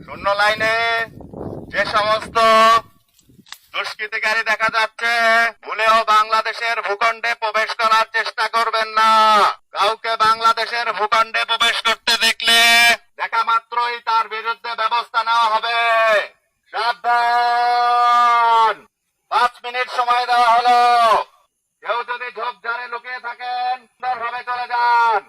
শূন্য লাইনে যে সমস্ত দুষ্কৃতিকারী দেখা যাচ্ছে, ভুলেও বাংলাদেশের ভূখণ্ডে প্রবেশ করার চেষ্টা করবেন না। কাউকে বাংলাদেশের ভূখণ্ডে প্রবেশ করতে দেখলে দেখা মাত্রই তার বিরুদ্ধে ব্যবস্থা নেওয়া হবে। সাবধান! 5 মিনিট সময় দেওয়া হলো। কেউ যদি ঝোপঝাড়ে লুকিয়ে থাকেন, সুন্দরভাবে চলে যান।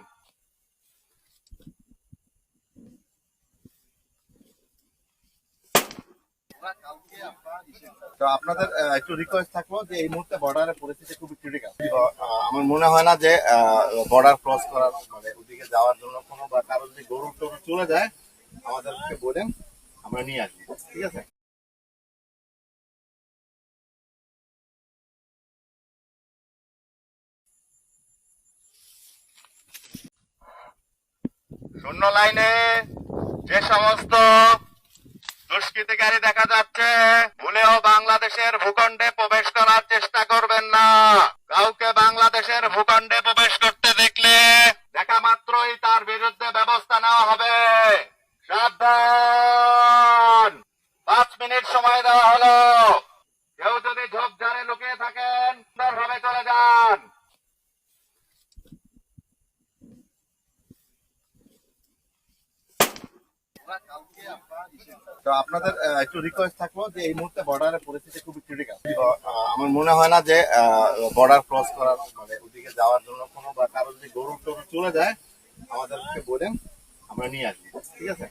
তো আপনাদের একটু রিকোয়েস্ট থাকলো যে এই মুহূর্তে বর্ডারের পরিস্থিতি খুবই ক্রিটিক্যাল। আমার মনে হয় না যে বর্ডার ক্রস করার মানে ওদিকে যাওয়ার জন্য কোনো বা কারো যদি গরু টরু চলে যায় আমাদেরকে বলেন, আমরা নিয়ে আসবো, ঠিক আছে? শূন্য লাইনে যে সমস্ত দুষ্কৃতিকারী দেখা যাচ্ছে, ভুলেও বাংলাদেশের ভূখণ্ডে প্রবেশ করার চেষ্টা করবেন না। কাউকে বাংলাদেশের ভূখণ্ডে প্রবেশ করতে দেখলে দেখা মাত্রই তার বিরুদ্ধে ব্যবস্থা নেওয়া হবে। সাবধান! 5 মিনিট সময় দেওয়া হলো। কেউ যদি ঝোপঝাড়ে লুকিয়ে থাকেন, সুন্দরভাবে চলে যান। তো আপনাদের একটু রিকোয়েস্ট থাকলো যে এই মুহূর্তে বর্ডারের পরিস্থিতি খুবই ক্রিটিক্যাল। আমার মনে হয় না যে বর্ডার ক্রস করার মানে ওদিকে যাওয়ার জন্য কোনো বা কারো যদি গরু টরু চলে যায় আমাদেরকে বলেন, আমরা নিয়ে আসবো, ঠিক আছে?